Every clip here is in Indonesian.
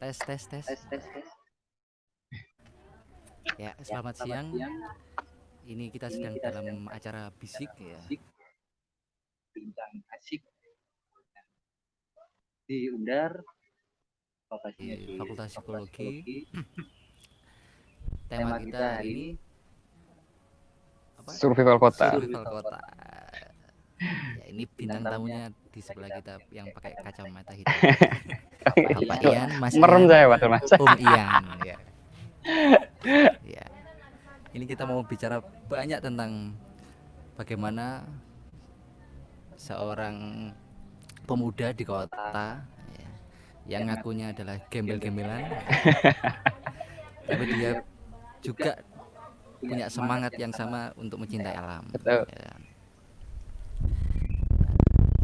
Tes, tes, tes. Ya, selamat siang. Ini kita sedang dalam acara bisik ya. Bincang asik di Undar, lokasinya Di di Fakultas Fakultas Psikologi. Psikologi. Tema kita hari ini apa? Survival kota. Survival kota. Ya, ini bintang tamunya di sebelah kita yang pakai kacamata hitam. Bapak Ian, Mas Merem Ian, saya Mas. Om Ian ya. Ya. Ini kita mau bicara banyak tentang bagaimana seorang pemuda di kota ya, yang ngakunya adalah gembel-gembelan, tapi dia juga punya semangat yang sama untuk mencintai alam. Betul. Ya.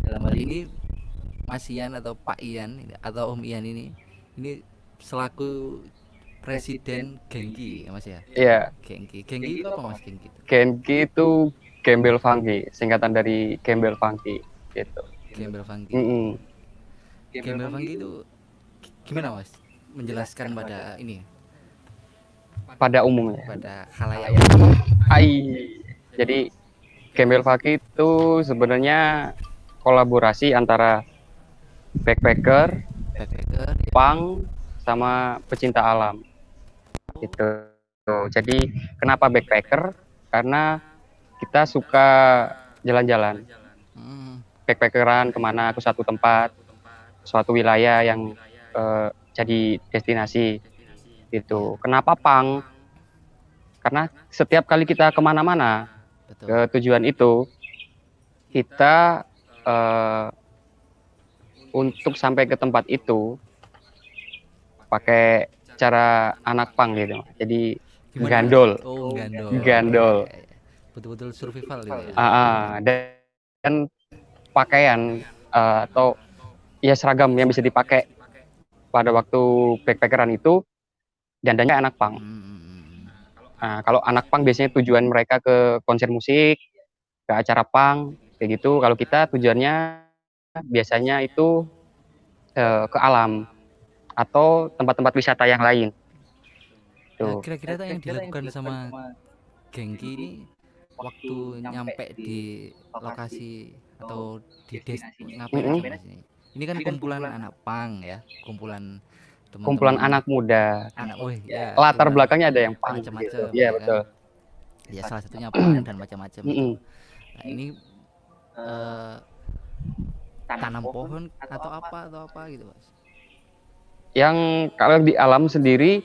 Dalam hal ini Mas Ian atau Pak Ian atau Om Ian ini selaku presiden Genki ya Mas ya. Iya. Genki itu apa Mas Genki itu? Genki itu gembel funky, singkatan dari gembel funky gitu. Gembel funky. Mm-mm. Gembel funky itu gimana Mas? Menjelaskan pada ini, Pada umumnya. pada khalayak. Jadi gembel funky itu sebenarnya kolaborasi antara backpacker, Backpacker, ya. punk, sama pecinta alam. Gitu. Jadi kenapa backpacker? Karena kita suka jalan-jalan. Backpackeran kemana ke suatu tempat, suatu wilayah yang jadi destinasi gitu. Kenapa punk? Karena setiap kali kita kemana-mana ke tujuan itu, kita untuk sampai ke tempat itu pakai cara anak punk gitu. Jadi gandol. Oh, Gandol. Betul-betul survival gitu ya. Dan pakaian atau ya seragam yang bisa dipakai pada waktu backpackeran itu dandannya anak punk. Nah, kalau anak punk biasanya tujuan mereka ke konser musik, ke acara punk, kayak gitu. Kalau kita tujuannya biasanya itu ke alam atau tempat-tempat wisata yang lain. Nah, kira-kira yang dilakukan sama Genki ini waktu nyampe di lokasi atau di ngapain aja Mas ini? Ini kan kumpulan anak punk ya, kumpulan teman-teman, kumpulan anak muda. Ya, latar belakangnya ada yang punk. macam-macam. Iya, Ya, betul. Kan? Ya salah satunya punk dan macam-macam gitu. Nah, ini tanam pohon atau apa gitu Mas? Yang kalau di alam sendiri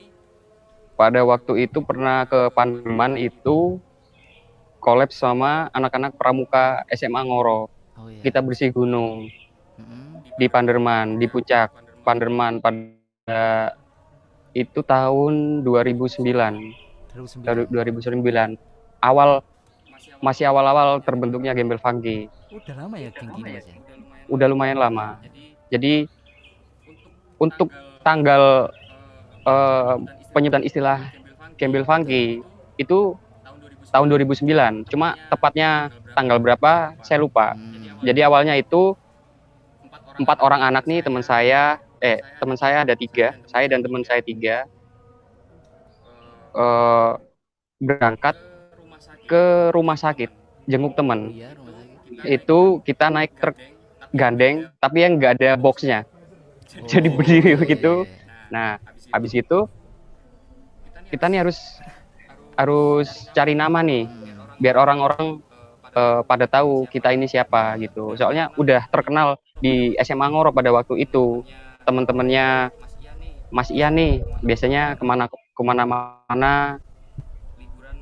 pada waktu itu pernah ke Pandeman itu collab sama anak-anak pramuka SMA Ngoro. Oh, iya. Kita bersih gunung di Panderman, di puncak Panderman pada itu tahun 2009. Masih awal-awal terbentuknya gembel funky. Udah lama ya Genki Mas ya? Udah lumayan lama. Jadi untuk tanggal penyebutan istilah gembel funky itu tahun 2009. Cuma tepatnya tanggal berapa saya lupa. Jadi awalnya itu 4 orang anak nih teman saya ada 3, saya dan teman saya 3 berangkat ke rumah sakit jenguk teman. Itu kita naik truk gandeng tapi yang nggak ada boxnya. Jadi berdiri begitu. Nah, habis itu kita nih harus cari nama nih biar orang-orang pada tahu kita ini siapa gitu. Soalnya udah terkenal di SMA Ngoro pada waktu itu. Teman-temannya Mas Ian nih biasanya kemana-mana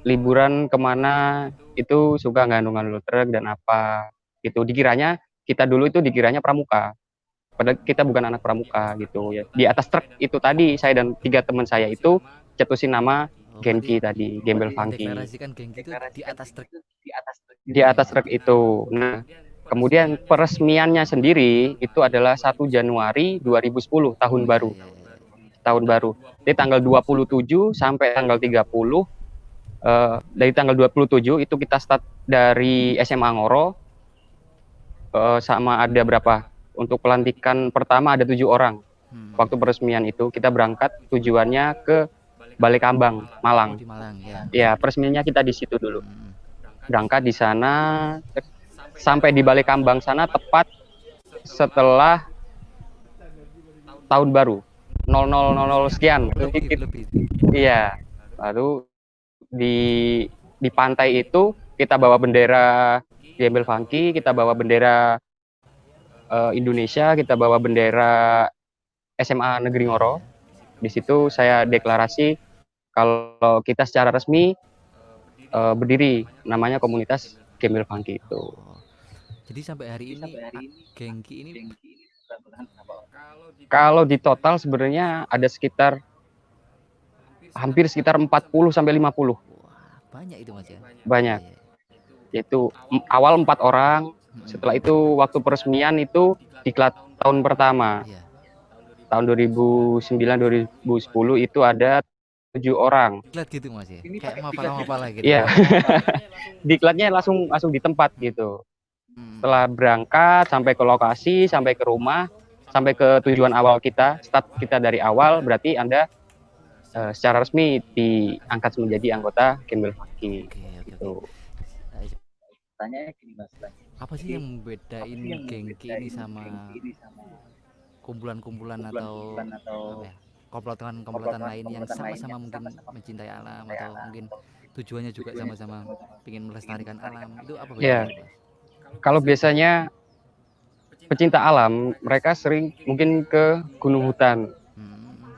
liburan kemana itu suka ngandung truk dan apa gitu. Kita dulu itu dikiranya pramuka. Padahal kita bukan anak pramuka gitu ya. Di atas truk itu tadi saya dan 3 teman saya itu cetusin nama Genki tadi, gembel funky. Deklarasikan Genki itu di atas truk. Di atas truk itu. Nah, kemudian peresmiannya sendiri itu adalah 1 Januari 2010 tahun baru. Tahun baru. Jadi tanggal 27 sampai tanggal 30 dari tanggal 27 itu kita start dari SMA Ngoro sama ada berapa? Untuk pelantikan pertama ada 7 orang. Waktu peresmian itu kita berangkat tujuannya ke Balekambang, Malang. Di Malang ya. Ya, peresmiannya kita di situ dulu. Berangkat di sana sampai di Balekambang sana tepat setelah tahun baru 0000 sekian. Lebih. Iya. Lalu di pantai itu kita bawa bendera Gembel Funky, kita bawa bendera Indonesia, kita bawa bendera SMA Negeri Ngoro. Di situ saya deklarasi kalau kita secara resmi berdiri namanya komunitas Gembel Funky itu. Jadi sampai hari ini Gengki ini kalau di total sebenarnya ada hampir sekitar 40 sampai 50. Wah, banyak itu Mas ya. Banyak. Yaitu awal 4 orang, setelah itu waktu peresmian itu diklat tahun pertama. Iya. Tahun 2009 2010 itu ada 7 orang. Diklat gitu Mas ya. Kayak mapala gitu. Iya. Diklatnya langsung di tempat gitu. Setelah berangkat sampai ke lokasi, sampai ke rumah, sampai ke tujuan awal kita, start kita dari awal, berarti Anda secara resmi diangkat menjadi anggota Gembel Funky. Gitu. Tanya gini Mas. Apa sih yang membedain Gengki ini sama kumpulan-kumpulan atau apa ya, komplotan lain yang sama-sama mungkin mencintai alam atau mungkin tujuannya juga sama-sama ingin melestarikan alam, itu apa bedanya? Yeah. Kalau biasanya pecinta alam, mereka sering mungkin ke gunung hutan,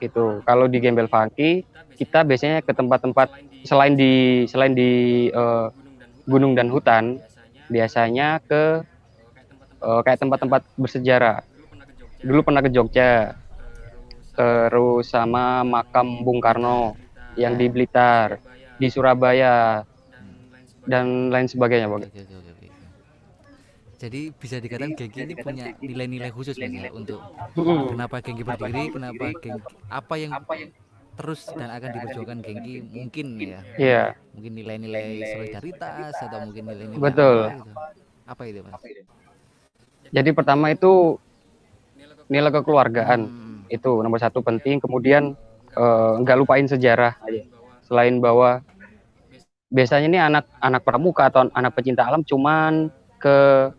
gitu. Kalau di Gembel Funky, kita biasanya ke tempat-tempat selain di gunung dan hutan, biasanya ke kayak tempat-tempat bersejarah. Dulu pernah ke Jogja, terus sama makam Bung Karno yang di Blitar, di Surabaya, dan lain sebagainya. Oke. Jadi bisa dikatakan Gengki ini punya nilai-nilai khusus Mas ya, untuk kenapa Gengki berdiri, kenapa Gengki, apa yang terus dan akan diperjuangkan Gengki, mungkin ya. Iya. Mungkin nilai-nilai solidaritas atau mungkin nilai-nilai betul. Apa itu Mas? Jadi pertama itu nilai kekeluargaan, itu nomor 1 penting. Kemudian nggak lupain sejarah. Selain bahwa biasanya ini anak pramuka atau anak pecinta alam cuman ke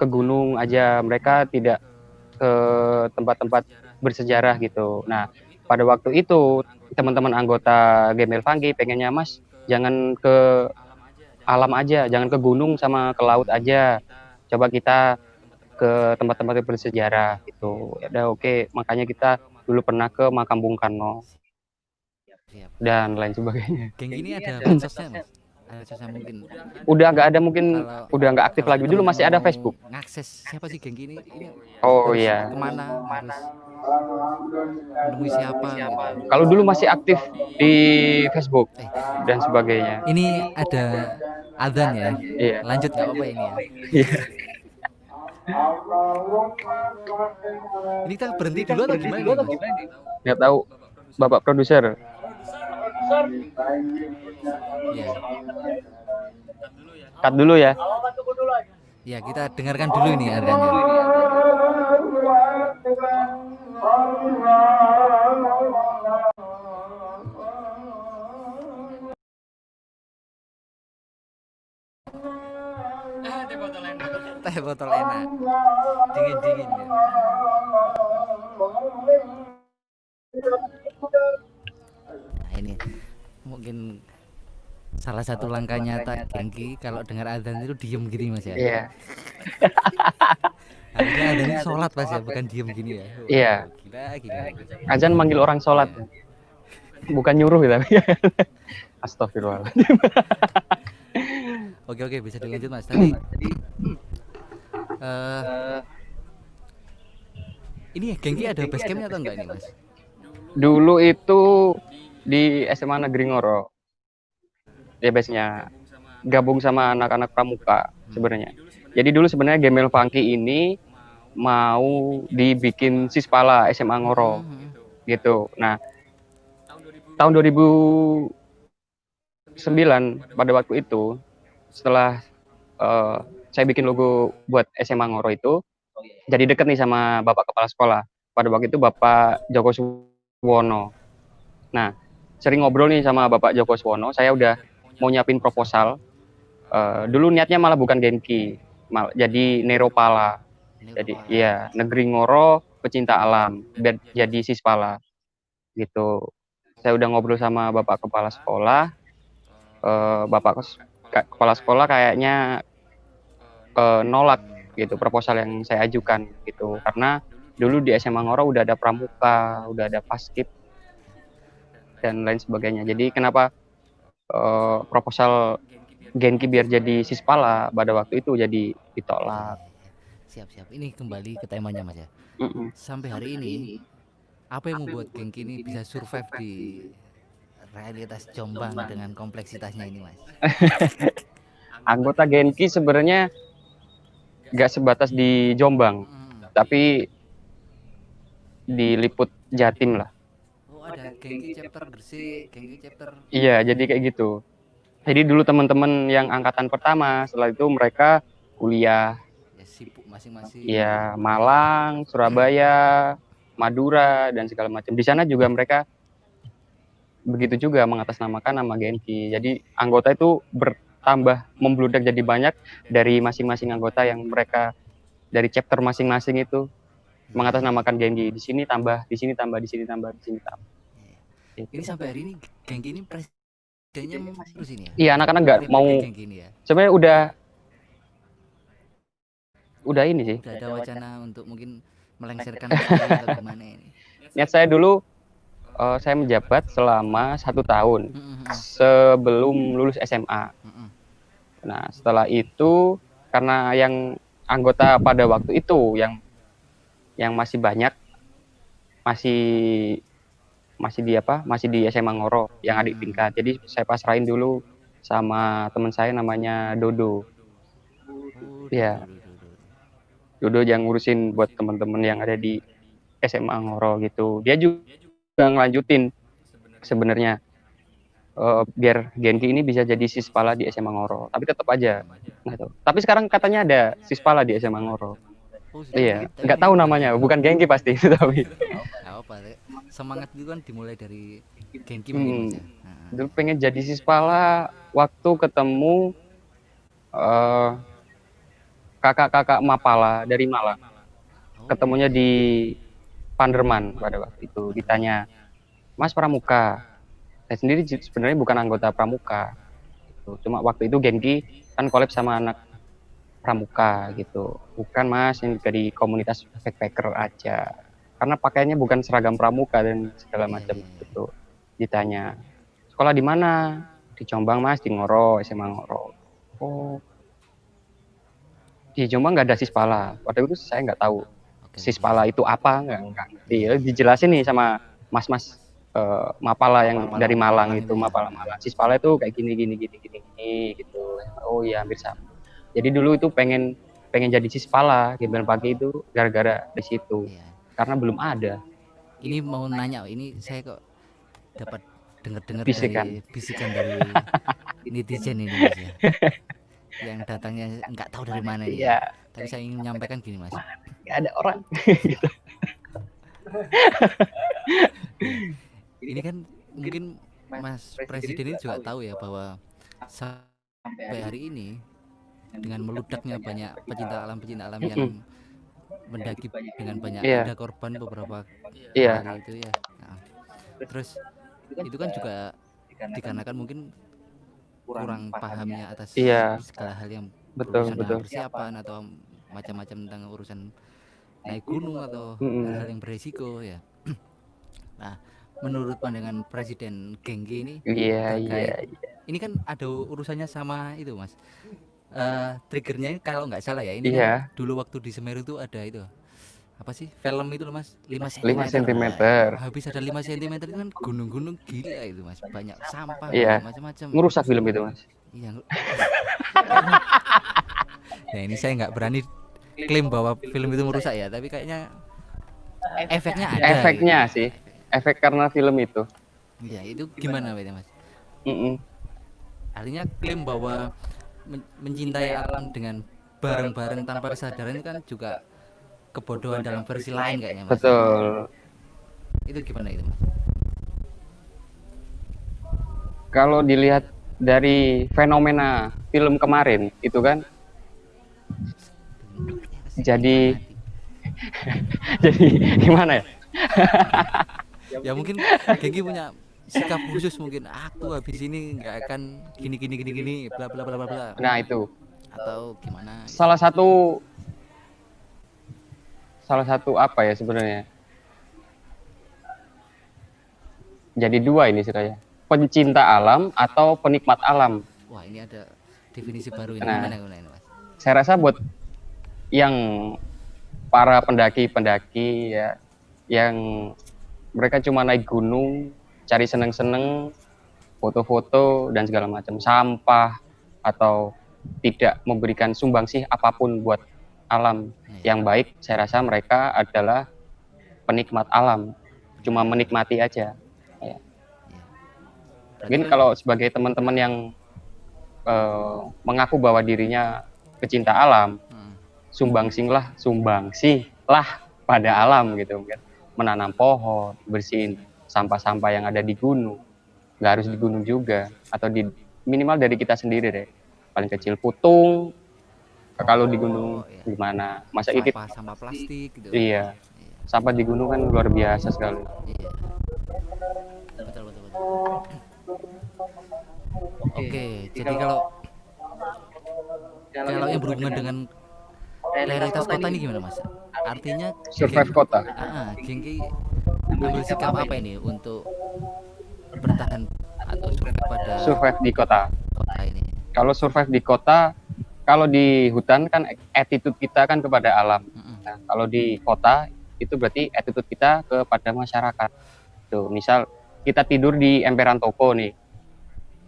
gunung aja, mereka tidak ke tempat-tempat bersejarah gitu. Nah, pada waktu itu teman-teman anggota Gembel Funky pengennya, Mas, jangan ke alam aja, jangan ke gunung sama ke laut aja, coba kita ke tempat-tempat yang bersejarah gitu. Ya udah, oke. Makanya kita dulu pernah ke makam Bung Karno dan lain sebagainya. Gengki ini ada medsosnya Mas? Ada mungkin? Udah nggak ada, mungkin udah nggak aktif lagi. Dulu masih ada Facebook. Ngakses siapa sih Gengki ini? Oh iya. Kemana? Harus menemui siapa? Gitu. Kalau dulu masih aktif di Facebook dan sebagainya. Ini ada adzan ya? Iya. Lanjut nggak apa-apa ini ya? Iya. Ini kita berhenti dulu atau gimana? Nggak tahu, Bapak produser. Ya. Cut dulu ya. Ya, kita dengarkan dulu ini adzannya. Teh botol enak, dingin ya. Nah, ini mungkin salah satu langkah nyata Gengki kalau dengar adzan itu diem gini Mas ya. Iya. Akhirnya adzan ini sholat Mas ya, bukan diem gini ya. Iya. Gila. Azan manggil orang sholat, bukan nyuruh tapi. Astagfirullahaladzim. Oke, bisa dilanjut Mas. Tadi ini Gengki ada base campnya atau enggak ini Mas? Dulu itu di SMA Negeri Ngoro. Ya base-nya gabung sama anak-anak pramuka sebenarnya. Jadi dulu sebenarnya Gembel Funky ini mau dibikin Sispala SMA Ngoro gitu. Nah, tahun 2009 pada waktu itu, setelah saya bikin logo buat SMA Ngoro itu, jadi deket nih sama Bapak Kepala Sekolah. pada waktu itu Bapak Joko Suwono. Nah, sering ngobrol nih sama Bapak Joko Suwono, saya udah mau nyiapin proposal. Dulu niatnya malah bukan Genki, jadi Neropala. Jadi iya, Negeri Ngoro Pecinta Alam, biar jadi Sispala gitu. Saya udah ngobrol sama Bapak Kepala Sekolah, Kepala Sekolah kayaknya nolak gitu proposal yang saya ajukan gitu, karena dulu di SMA Ngoro udah ada pramuka, udah ada paskib dan lain sebagainya. Jadi kenapa proposal Genki biar jadi Sispala pada waktu itu jadi ditolak. Siap. Ini kembali ke temanya Mas ya. Sampai hari ini apa yang membuat Genki ini bisa survive di realitas Jombang dengan kompleksitasnya ini Mas? Anggota Genki sebenarnya nggak sebatas di Jombang, tapi diliput Jatim lah. Oh, ada Genki chapter Gresik, Genki chapter. Iya, jadi kayak gitu. Jadi dulu teman-teman yang angkatan pertama, setelah itu mereka kuliah. Ya, sibuk masing-masing. Iya, Malang, Surabaya, Madura dan segala macam. Di sana juga mereka begitu juga mengatasnamakan nama Genki. Jadi anggota itu bertambah membludak jadi banyak dari masing-masing anggota yang mereka dari chapter masing-masing itu mengatasnamakan Genki. Di sini tambah, di sini tambah, di sini tambah, di sini tambah. Ini sampai hari ini Genki ini presidennya terus ini ya? Iya, anak-anak nggak mau. Ya? Sebenarnya udah ini sih. Udah ada wacana untuk mungkin melengsarkan atau gimana ini? Niat saya dulu, saya menjabat selama 1 tahun sebelum lulus SMA. Nah, setelah itu karena yang anggota pada waktu itu yang masih banyak, masih di SMA Ngoro yang adik tingkat. Jadi saya pasrahin dulu sama teman saya namanya Dodo. Iya. Dodo yang ngurusin buat teman-teman yang ada di SMA Ngoro gitu. Dia juga ngelanjutin sebenarnya biar Genki ini bisa jadi Sispala di SMA Ngoro. Tapi tetap aja gitu. Tapi sekarang katanya ada Sispala di SMA Ngoro. Iya, nggak tahu namanya, bukan Genki pasti tapi. Apa? Semangat itu kan dimulai dari Genki mungkin. Dulu pengen jadi Sispala waktu ketemu kakak-kakak Mapala dari Malang. Ketemunya di Panderman pada waktu itu. Ditanya, Mas Pramuka. Saya sendiri sebenarnya bukan anggota Pramuka. Cuma waktu itu Genki kan collab sama anak Pramuka gitu. Bukan Mas, yang dari komunitas backpacker aja. Karena pakaiannya bukan seragam Pramuka dan segala macam gitu. Ditanya, sekolah di mana? Di Jombang Mas, di Ngoro, SMA Ngoro. Oh, di Jombang nggak ada Sispala. Waktu itu saya nggak tahu Sispala itu apa, nggak. Iya, dijelasin nih sama mas-mas Mapala yang dari Malang itu, Mapala Malang. Sispala itu kayak gini gitu. Oh iya, hampir sama. Jadi dulu itu pengen jadi Sispala Gemban Pagi itu gara-gara di situ. Karena belum ada. Ini mau nanya, ini saya kok dapat dengar bisikan dari netizen ini Mas ya. Yang datangnya nggak tahu dari mana ini. Iya. Tapi saya ingin menyampaikan gini Mas. Nggak ada orang. Gitu. Ini kan mungkin Mas Presiden ini juga tahu ya bahwa sampai hari ini dengan meludaknya banyak pecinta alam yang mendaki dengan banyak ada korban beberapa kali itu ya. Nah, terus itu kan juga dikarenakan mungkin kurang pahamnya atas segala hal yang berurusan dengan persiapan atau macam-macam tentang urusan naik gunung atau hal-hal yang beresiko ya. Nah, menurut pandangan Presiden Genki ini ini kan ada urusannya sama itu Mas. Triggernya kalau nggak salah ya ini kan dulu waktu di Semeru itu ada itu apa sih film itu loh Mas 5 cm. Habis ada 5 cm itu kan gunung-gunung gila itu Mas, banyak sampah macam-macam. Ngerusak film itu Mas. Iya. Nah ini saya nggak berani klaim bahwa film itu merusak ya, tapi kayaknya efeknya ada. Efeknya gitu. Sih, efek karena film itu. Ya itu gimana Mas? Artinya klaim bahwa mencintai alam dengan bareng-bareng tanpa kesadaran itu kan juga kebodohan dalam versi lain kayaknya, Mas. Betul. Itu gimana itu, Mas? Kalau dilihat dari fenomena film kemarin itu kan jadi jadi gimana ya? Ya mungkin Gengki punya sikap khusus, mungkin aku habis ini nggak akan gini bla bla bla bla bla. Nah, itu Atau gimana? salah satu apa ya sebenarnya? Jadi dua ini saya. Pencinta alam atau penikmat alam. Wah, ini ada definisi baru ini. Nah, Gimana ini, Mas? Saya rasa buat yang para pendaki-pendaki ya, yang mereka cuma naik gunung, cari seneng-seneng, foto-foto dan segala macam, sampah atau tidak memberikan sumbangsih apapun buat alam yang baik, saya rasa mereka adalah penikmat alam, cuma menikmati aja. Ya. Mungkin kalau sebagai teman-teman yang mengaku bahwa dirinya pecinta alam, sumbangsihlah pada alam gitu, menanam pohon, bersihin sampah-sampah yang ada di gunung, nggak harus di gunung juga, atau di minimal dari kita sendiri deh, paling kecil putung, kalau di gunung gimana, masa ikut sampah plastik gitu. Iya, sampah di gunung kan luar biasa sekali. Iya. Betul. Oke, jadi kalau yang berhubungan dengan realitas kota ini gimana, Mas? Artinya survive kota. Gengki ambil sikap apa ini untuk bertahan atau survive di kota ini? Kalau survive di kota, kalau di hutan kan attitude kita kan kepada alam. Nah, kalau di kota itu berarti attitude kita kepada masyarakat. Tuh, misal kita tidur di emperan toko nih.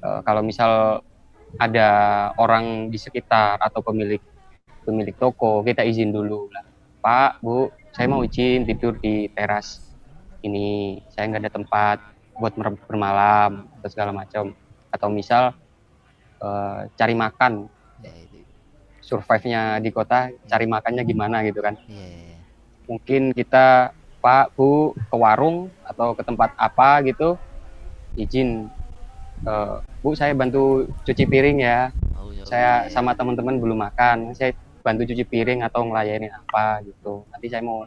Kalau misal ada orang di sekitar atau pemilik toko, kita izin dulu lah. Pak, Bu, saya mau izin tidur di teras ini. Saya nggak ada tempat buat bermalam atau segala macam. Atau misal cari makan. Survive-nya di kota, cari makannya gimana gitu kan. Mungkin kita, Pak, Bu, ke warung atau ke tempat apa gitu, izin, Bu, saya bantu cuci piring ya. Saya sama teman-teman belum makan, saya bantu cuci piring atau ngelayanin apa gitu. Nanti saya mau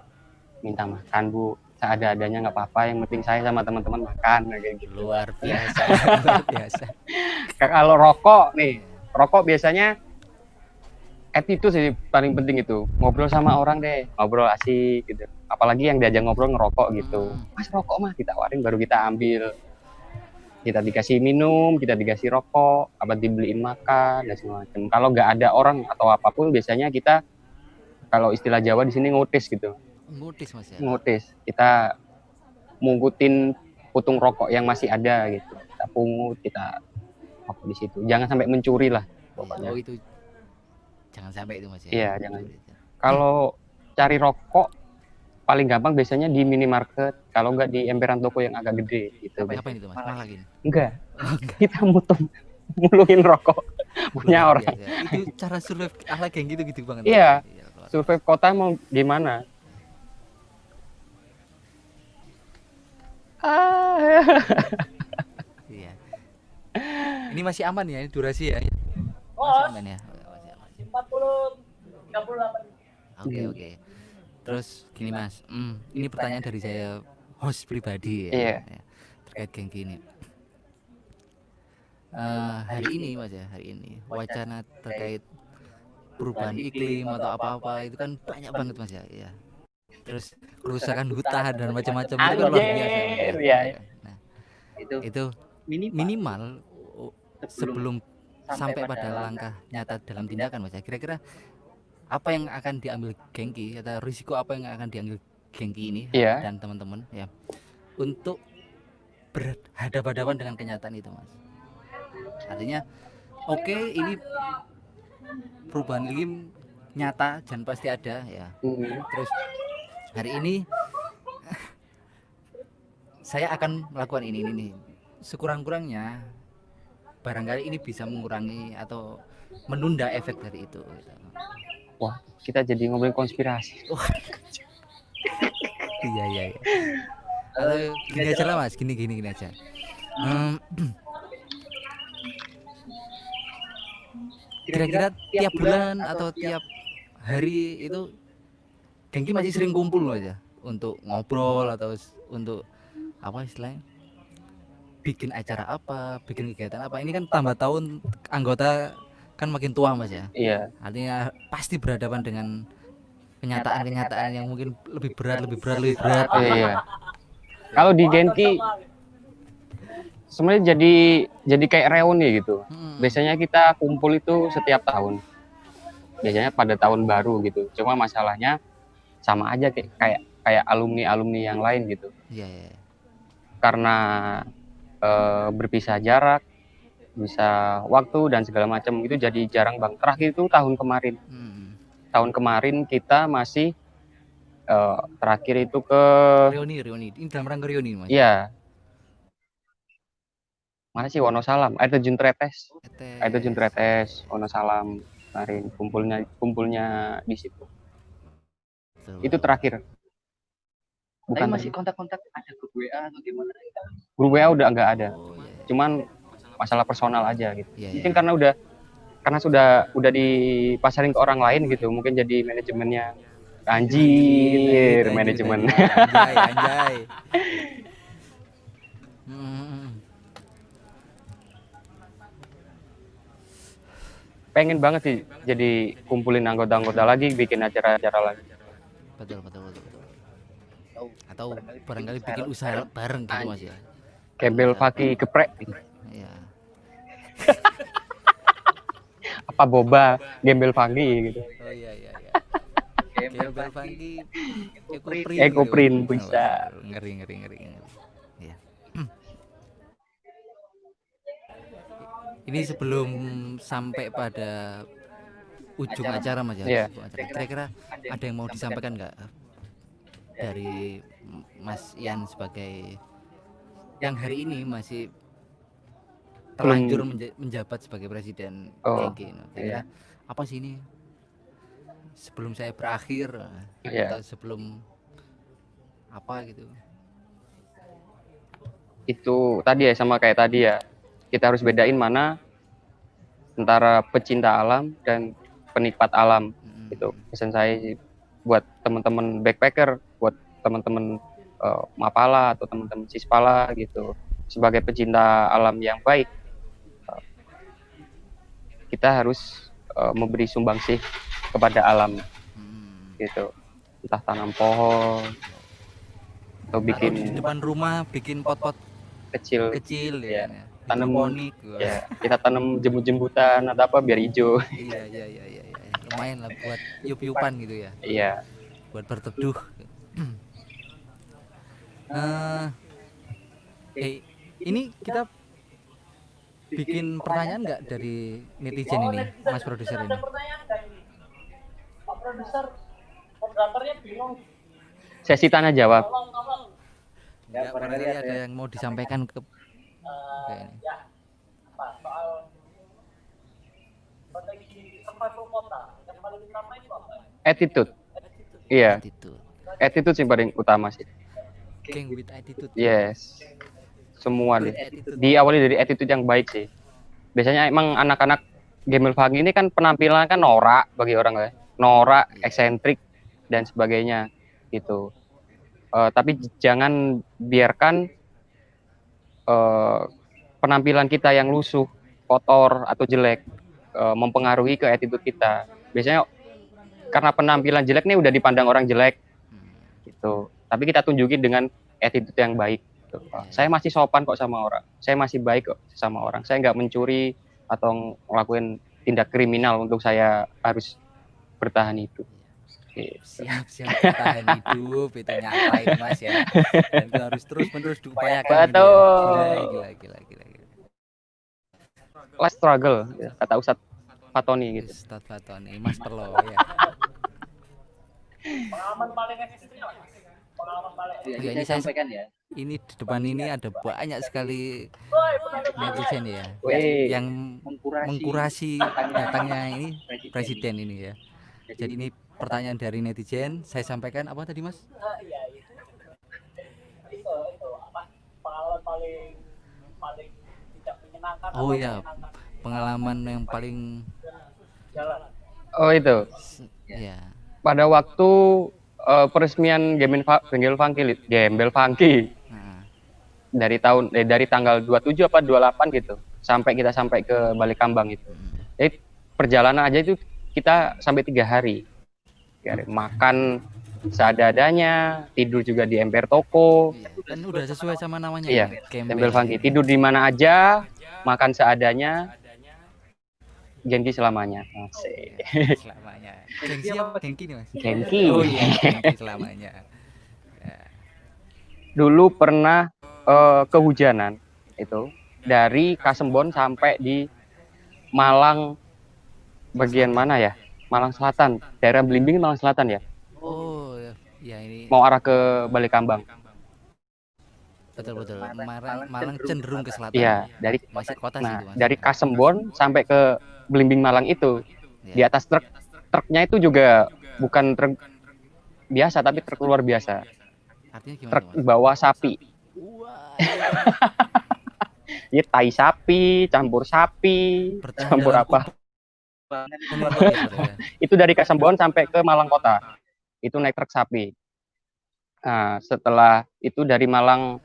minta makan, Bu, seadanya nggak apa-apa, yang penting saya sama teman-teman makan kayak gitu. Luar biasa. Kalau rokok biasanya attitude sih paling penting, itu ngobrol sama orang deh, ngobrol asik gitu, apalagi yang diajak ngobrol ngerokok gitu. Mas, rokok mah ditawarin baru kita ambil, kita dikasih minum, kita dikasih rokok, apa dibeliin makan dan segala macam. Kalau nggak ada orang atau apapun, biasanya kita, kalau istilah Jawa di sini, ngutis gitu. Ngutis, Mas ya. Ngutis, kita mungkutin putung rokok yang masih ada gitu, kita pungut, kita rokok di situ. Jangan sampai mencuri lah pokoknya. Oh, itu jangan sampai itu, Mas ya. Iya, jangan. Kalau cari rokok paling gampang biasanya di minimarket, kalau nggak di emperan toko yang agak gede gitu. Apa itu, Mas? Malah lagi. Enggak. Kita muluin rokok punya orang. Itu cara survive ala geng gitu banget. Iya. Survive kota mau gimana? Iya. Ini masih aman ya, durasi ya. Masih aman ya. 40 38. Oke. Terus gini, Mas, ini pertanyaan dari saya, host pribadi ya, terkait Gengki ini. Hari ini wacana terkait perubahan iklim atau apa-apa itu kan banyak banget, Mas ya. Terus kerusakan hutan dan macam-macam itu kan luar biasa. Nah, itu minimal sebelum sampai pada langkah nyata dalam tindakan, Mas ya. Kira-kira apa yang akan diambil Gengki atau risiko apa yang akan diambil Gengki ini dan teman-teman ya untuk berhadapan-hadapan dengan kenyataan itu, Mas. Artinya ini perubahan iklim nyata dan pasti ada ya. Terus hari ini saya akan melakukan ini. Sekurang-kurangnya barangkali ini bisa mengurangi atau menunda efek dari itu gitu. Wah, kita jadi ngomongin konspirasi. Iya iya iya. Atau gini aja lah Mas, gini aja. Kira-kira tiap bulan atau tiap hari itu Gengki masih sering kumpul aja untuk ngobrol atau untuk apa istilahnya, bikin acara apa, bikin kegiatan apa. Ini kan tambah tahun anggota kan makin tua Mas ya. Iya. Artinya pasti berhadapan dengan kenyataan-kenyataan yang mungkin lebih berat. Iya. Kalau di Genki sebenarnya jadi kayak reuni gitu. Biasanya kita kumpul itu setiap tahun. Biasanya pada tahun baru gitu. Cuma masalahnya sama aja kayak alumni yang lain gitu. Iya. Karena berpisah jarak, bisa waktu dan segala macam itu jadi jarang bang. Terakhir itu tahun kemarin. Tahun kemarin kita masih terakhir itu ke reuni. Ini dalam rangka reuni Mas. Iya. Mana sih Wonosalam? Air terjun Tretes, Wonosalam kemarin kumpulnya di situ. Betul. Itu terakhir. Bukan. Tapi masih kontak-kontak ada grup WA atau gimana? Grup WA udah nggak ada. Iya. Cuman masalah personal aja gitu. Iya. Mungkin karena sudah dipasarin ke orang lain gitu. Mungkin jadi manajemennya anjir manajemen. Anjay. Pengen banget sih jadi kumpulin anggota-anggota lagi, bikin acara-acara lagi. Betul. Atau barangkali bikin usaha bareng gitu Mas ya. Gembel pagi geprek. Iya. Apa boba gembel pagi gitu. Oh iya. Gembel pagi Ekoprint bisa. Ngeri. Iya. Ini sebelum sampai pada ujung acara Mas ya. Kira-kira ada yang mau disampaikan nggak dari Mas Ian sebagai yang hari ini masih terlanjur menjabat sebagai presiden Genki? Kira-kira apa sih ini sebelum saya berakhir atau sebelum apa gitu? Itu tadi ya, sama kayak tadi ya, kita harus bedain mana antara pecinta alam dan penikmat alam. Itu pesan saya sih buat teman-teman backpacker, buat teman-teman Mapala atau teman-teman Sispala gitu. Sebagai pecinta alam yang baik, kita harus memberi sumbangsih kepada alam gitu. Entah tanam pohon atau bikin di depan rumah, bikin pot-pot kecil ya. Tanam ponik ya, kita tanam jembut-jembutan atau apa biar hijau. Iya. Lumayan lah buat yup-yupan gitu ya. Iya. Buat berteduh. Ini kita bikin pertanyaan nggak dari netizen ini, Mas produser ini? Pak produser, moderatornya bingung. Sesi tanya jawab. Ya, barangkali ada yang mau disampaikan ke ya, Pak, soal strategi survival kota yang paling utama itu apa? Attitude. Iya. Attitude yang paling utama sih. Gang with attitude. Yes. Semua diawali dari attitude yang baik sih. Biasanya emang anak-anak Gembel Pagi ini kan penampilan kan norak bagi orang ya. Norak, eksentrik dan sebagainya gitu. Tapi jangan biarkan penampilan kita yang lusuh, kotor atau jelek mempengaruhi ke attitude kita. Biasanya karena penampilan jelek nih udah dipandang orang jelek gitu. Tapi kita tunjukin dengan attitude yang baik. Gitu. Saya masih sopan kok sama orang. Saya masih baik kok sama orang. Saya nggak mencuri atau ngelakuin tindak kriminal untuk saya harus bertahan hidup. Gitu. Siap bertahan hidup itu nyata itu Mas ya. Dan itu harus terus-menerus diupayakan. Betul. Gila. Last struggle kata Ustadz Fatoni gitu. Ustadz Fatoni, Mas Perlo ya. Pengalaman paling ekstrim. Ya, ini saya sampaikan ya. Ini di depan ini ada banyak sekali netizen ya, yang mengkurasi datangnya ini presiden ini ya. Jadi ini pertanyaan dari netizen, saya sampaikan apa tadi Mas? pengalaman paling paling tidak menyenangkan Oh atau ya, menyenangkan pengalaman yang paling jalan? Oh itu, ya. pada waktu peresmian Gembel Funky Nah, dari tanggal 27 apa 28 gitu, sampai kita sampai ke Balikambang itu. Jadi perjalanan aja itu kita sampai 3 hari. Makan seadanya, tidur juga di emper toko. iya. Dan udah sesuai sama namanya Iya, ya, Gembel Gembel. Funky. Tidur di mana aja, makan seadanya, gengki selamanya. Asik. Selamanya. Gengsi apa gengki nih Mas? Gengki. Oh iya, gengki selamanya. Ya. Dulu pernah kehujanan itu dari Kasembon sampai di Malang bagian mana ya? Malang Selatan, daerah Belimbing, Malang Selatan ya. Oh ya ini Mau arah ke Balikambang. betul. Malang cenderung ke selatan. Iya, dari Masih kota sih itu Mas. dari Kasembon sampai ke Belimbing Malang itu. Di Ya. atas truknya itu juga bukan truk biasa tapi truk luar biasa. Artinya gimana Truk Mas? bawa sapi. Wah, Ya tai sapi, campur sapi, bertahan campur dalam apa? Itu dari Kasembon sampai ke Malang Kota. Itu naik truk sapi. Nah, setelah itu dari Malang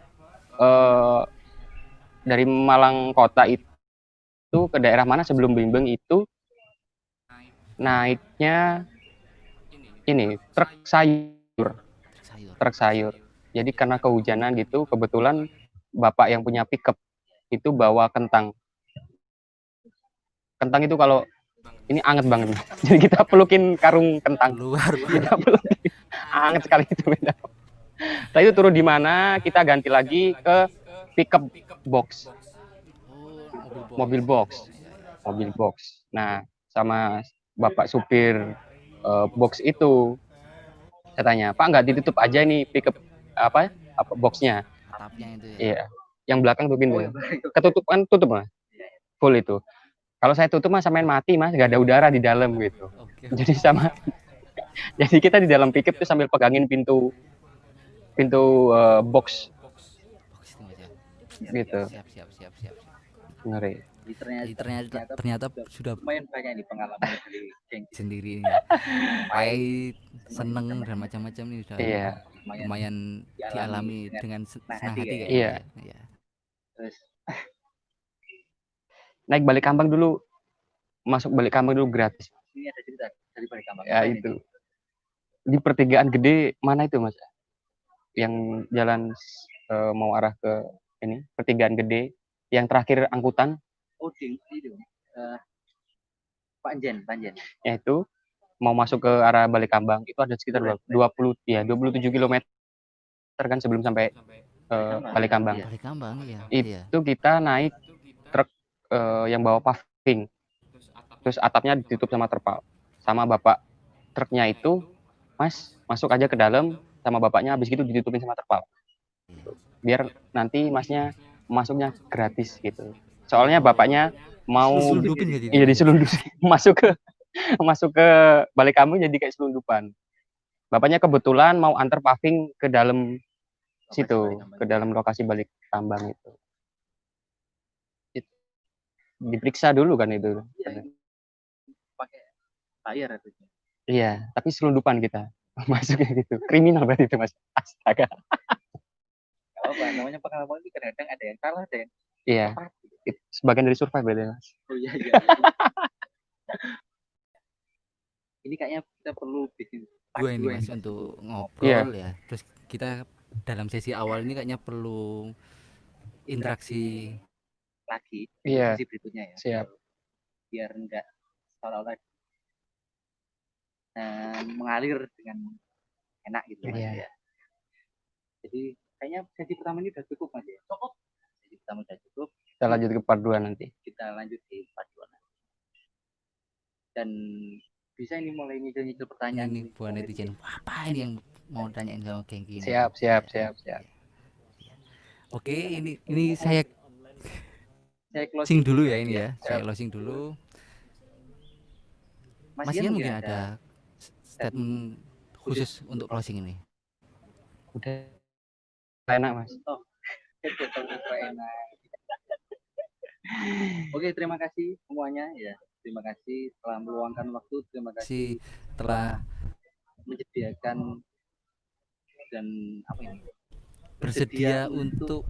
Kota itu ke daerah mana sebelum Bimbing itu naiknya ini truk sayur. Jadi karena kehujanan gitu, kebetulan bapak yang punya pickup itu bawa kentang. Kentang itu kalau ini anget banget. Jadi kita pelukin karung kentang. luar Kita biasa. pelukin. Anget sekali itu beda. Nah itu turun di mana? Kita ganti lagi ke pickup box, Oh, mobil box. Nah sama bapak supir box itu, saya tanya, Pak nggak ditutup aja nih pickup apa boxnya? atapnya itu ya. Iya, yang belakang tuh pintu. Ketutup kan tutup mas, full itu. Kalau saya tutup mas samain mati mas, nggak ada udara di dalam gitu. Oke. Jadi jadi kita di dalam pickup tuh sambil pegangin pintu box Bagus itu Mas ya. gitu. Siap. Ngeri. Jadi ternyata sudah lumayan banyak nih pengalaman dari gengsi. sendiri ini. Pahit, seneng dan macam-macam nih sudah Iya. lumayan dialami dengan senang hati kayaknya. Iya. Iya. Terus Naik Balikambang dulu, masuk Balikambang dulu gratis. ini ada cerita dari Balikambang. Ya itu. Di pertigaan gede mana itu mas? Yang jalan mau arah ke ini pertigaan gede, yang terakhir angkutan. Oh di itu Panjen. Yaitu mau masuk ke arah Balikambang itu ada sekitar 27 km kan sebelum sampai Balikambang. Balikambang ya. Itu kita naik truk yang bawa paving, terus atapnya ditutup sama terpal. Sama bapak truknya itu, mas masuk aja ke dalam sama bapaknya, habis gitu ditutupin sama terpal. Biar nanti masnya masuknya gratis gitu. Soalnya bapaknya mau Diselundupin gitu. iya diselundupin masuk ke Balikambang jadi kayak selundupan. Bapaknya kebetulan mau antar paving ke dalam situ, ke dalam lokasi Balikambang itu. Diperiksa dulu kan itu. Iya, pakai layar itu. Iya, tapi selundupan kita masuknya gitu. Kriminal berarti itu mas. Astaga. Apa namanya pengalaman ini kadang-kadang ada yang salah, ada yang Iya. Sebagian dari survive berarti mas. oh iya. Ini kayaknya kita perlu bikin Gue ini mas untuk ngobrol ya. Terus kita dalam sesi awal ini kayaknya perlu interaksi lagi Iya. sesi berikutnya ya. Siap. Biar enggak seolah-olah mengalir dengan enak gitu mas Iya. ya. Jadi kayaknya sesi pertama ini udah cukup mas ya. Sesi pertama udah cukup. Kita lanjut ke part 2 nanti. Kita lanjut di part 2 nanti. Dan bisa ini mulai nyicil pertanyaan ini buat netizen. Apa ini yang mau tanyain sama Gengki ini? Siap. Oke, ini saya closing dulu ya ini ya. Saya closing dulu. Mas Ian mungkin ada statement khusus untuk closing ini. Udah enak mas. enak. Oke, terima kasih semuanya ya. Terima kasih telah meluangkan waktu. Terima kasih telah menyediakan dan apa ini? bersedia untuk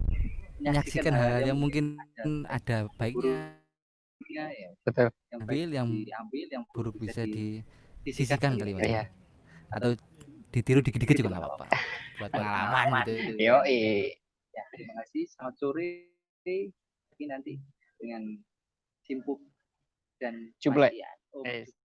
menyaksikan hal yang mungkin ada baiknya, ya. Betul. yang diambil, yang buruk bisa disisihkan kali ya. Iya. Atau ditiru dikit-dikit juga nggak apa-apa. Buat pengalaman gitu. Yo, Ya, terima kasih. Selamat sore. Nanti dengan Simpuk dan Cuplek. Pasian.